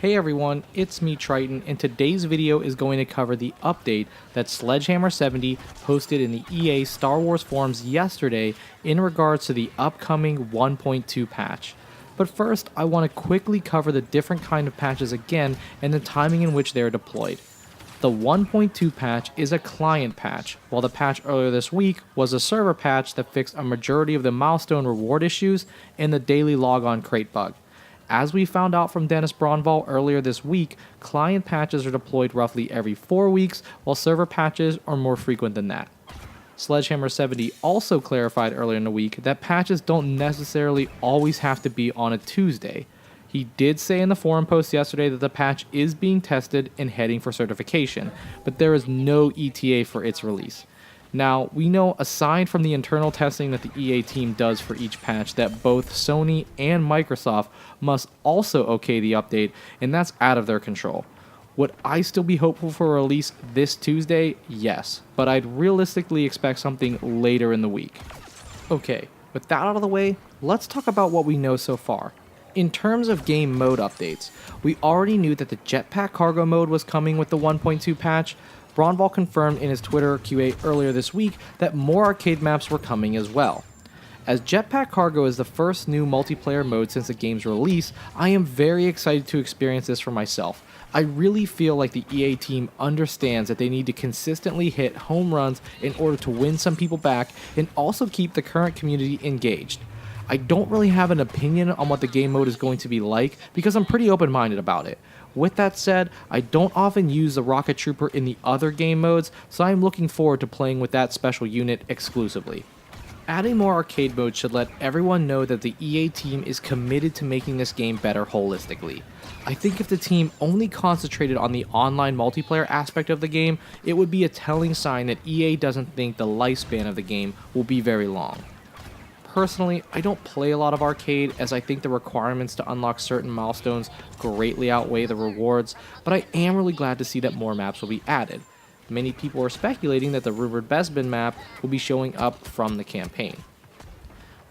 Hey everyone, it's me Triton, and today's video is going to cover the update that Sledgehammer70 posted in the EA Star Wars forums yesterday in regards to the upcoming 1.2 patch. But first, I want to quickly cover the different kind of patches again and the timing in which they are deployed. The 1.2 patch is a client patch, while the patch earlier this week was a server patch that fixed a majority of the milestone reward issues and the daily logon crate bug. As we found out from Dennis Braunwald earlier this week, client patches are deployed roughly every 4 weeks, while server patches are more frequent than that. Sledgehammer70 also clarified earlier in the week that patches don't necessarily always have to be on a Tuesday. He did say in the forum post yesterday that the patch is being tested and heading for certification, but there is no ETA for its release. Now, we know aside from the internal testing that the EA team does for each patch that both Sony and Microsoft must also okay the update, and that's out of their control. Would I still be hopeful for a release this Tuesday? Yes, but I'd realistically expect something later in the week. Okay, with that out of the way, let's talk about what we know so far. In terms of game mode updates, we already knew that the Jetpack Cargo mode was coming with the 1.2 patch. Braunwald confirmed in his Twitter QA earlier this week that more arcade maps were coming as well. As Jetpack Cargo is the first new multiplayer mode since the game's release, I am very excited to experience this for myself. I really feel like the EA team understands that they need to consistently hit home runs in order to win some people back and also keep the current community engaged. I don't really have an opinion on what the game mode is going to be like because I'm pretty open-minded about it. With that said, I don't often use the Rocket Trooper in the other game modes, so I am looking forward to playing with that special unit exclusively. Adding more arcade modes should let everyone know that the EA team is committed to making this game better holistically. I think if the team only concentrated on the online multiplayer aspect of the game, it would be a telling sign that EA doesn't think the lifespan of the game will be very long. Personally, I don't play a lot of arcade as I think the requirements to unlock certain milestones greatly outweigh the rewards, but I am really glad to see that more maps will be added. Many people are speculating that the rumored Bespin map will be showing up from the campaign.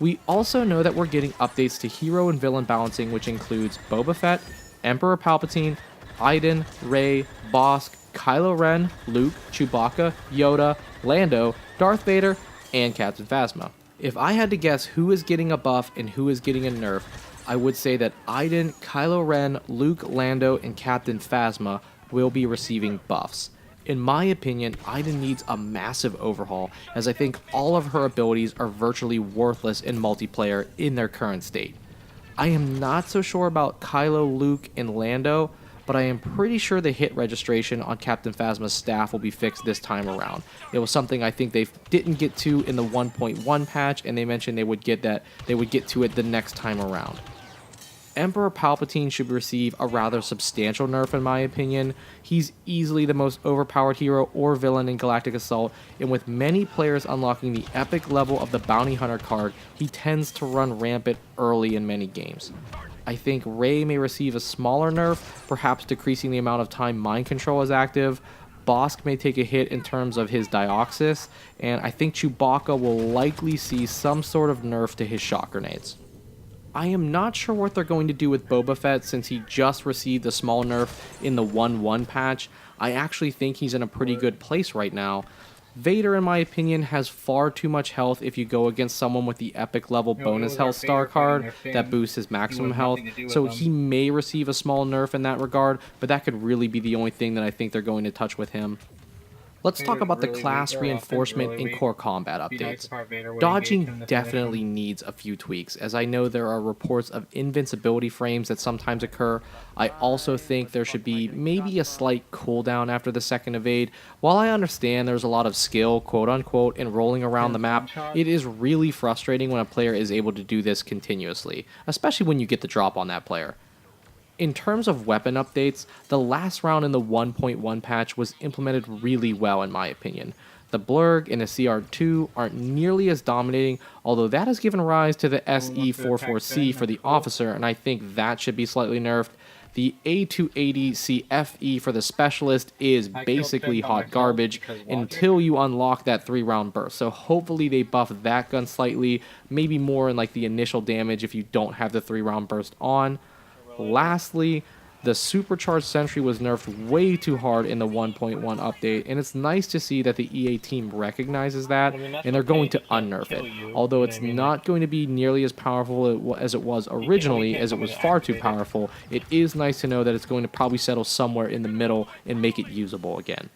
We also know that we're getting updates to hero and villain balancing, which includes Boba Fett, Emperor Palpatine, Iden, Rey, Bossk, Kylo Ren, Luke, Chewbacca, Yoda, Lando, Darth Vader, and Captain Phasma. If I had to guess who is getting a buff and who is getting a nerf, I would say that Iden, Kylo Ren, Luke, Lando, and Captain Phasma will be receiving buffs. In my opinion, Iden needs a massive overhaul, as I think all of her abilities are virtually worthless in multiplayer in their current state. I am not so sure about Kylo, Luke, and Lando, but I am pretty sure the hit registration on Captain Phasma's staff will be fixed this time around. It was something I think they didn't get to in the 1.1 patch, and they mentioned they would get to it the next time around. Emperor Palpatine should receive a rather substantial nerf in my opinion. He's easily the most overpowered hero or villain in Galactic Assault, and with many players unlocking the epic level of the Bounty Hunter card, he tends to run rampant early in many games. I think Rey may receive a smaller nerf, perhaps decreasing the amount of time mind control is active. Bossk may take a hit in terms of his Dioxis, and I think Chewbacca will likely see some sort of nerf to his shot grenades. I am not sure what they're going to do with Boba Fett since he just received a small nerf in the 1.1 patch. I actually think he's in a pretty good place right now. Vader, in my opinion, has far too much health if you go against someone with the epic level bonus health star card that boosts his maximum health, so he may receive a small nerf in that regard, but that could really be the only thing that I think they're going to touch with him. Let's talk about the class reinforcement and core combat updates. Dodging definitely needs a few tweaks, as I know there are reports of invincibility frames that sometimes occur. I also think there should be maybe a slight cooldown after the second evade. While I understand there's a lot of skill, quote unquote, in rolling around the map, it is really frustrating when a player is able to do this continuously, especially when you get the drop on that player. In terms of weapon updates, the last round in the 1.1 patch was implemented really well in my opinion. The Blurg and the CR2 aren't nearly as dominating, although that has given rise to the SE44C for the officer, and I think that should be slightly nerfed. The A280 CFE for the specialist is basically hot garbage until you unlock that 3-round burst, so hopefully they buff that gun slightly, maybe more in like the initial damage if you don't have the 3-round burst on. Lastly, The supercharged sentry was nerfed way too hard in the 1.1 update, and it's nice to see that the EA team recognizes that, and they're going to unnerf it. Although it's not going to be nearly as powerful as it was originally, as it was far too powerful, it is nice to know that it's going to probably settle somewhere in the middle and make it usable again.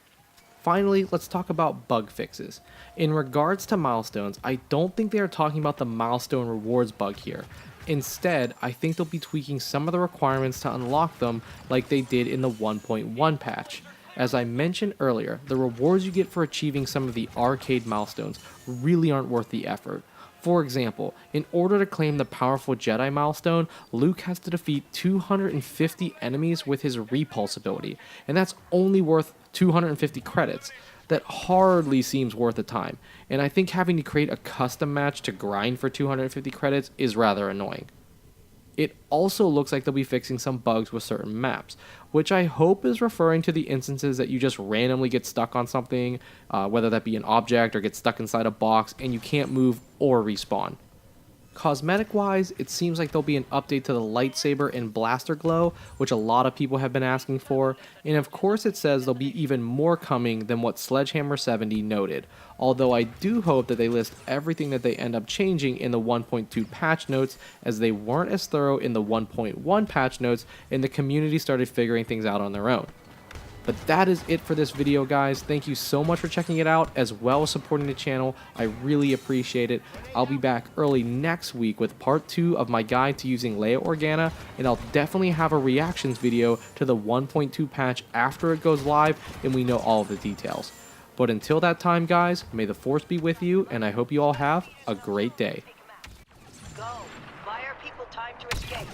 Finally, let's talk about bug fixes. In regards to milestones, I don't think they are talking about the milestone rewards bug here. Instead, I think they'll be tweaking some of the requirements to unlock them like they did in the 1.1 patch. As I mentioned earlier, the rewards you get for achieving some of the arcade milestones really aren't worth the effort. For example, in order to claim the powerful Jedi milestone, Luke has to defeat 250 enemies with his repulse ability, and that's only worth 250 credits. That hardly seems worth the time, and I think having to create a custom match to grind for 250 credits is rather annoying. It also looks like they'll be fixing some bugs with certain maps, which I hope is referring to the instances that you just randomly get stuck on something, whether that be an object or get stuck inside a box and you can't move or respawn. Cosmetic wise, it seems like there'll be an update to the lightsaber and blaster glow, which a lot of people have been asking for, and of course it says there'll be even more coming than what Sledgehammer70 noted, although I do hope that they list everything that they end up changing in the 1.2 patch notes, as they weren't as thorough in the 1.1 patch notes and the community started figuring things out on their own. But that is it for this video, guys. Thank you so much for checking it out, as well as supporting the channel. I really appreciate it. I'll be back early next week with part 2 of my guide to using Leia Organa, and I'll definitely have a reactions video to the 1.2 patch after it goes live and we know all of the details. But until that time, guys, may the Force be with you, and I hope you all have a great day. Go. Buy our people time to escape.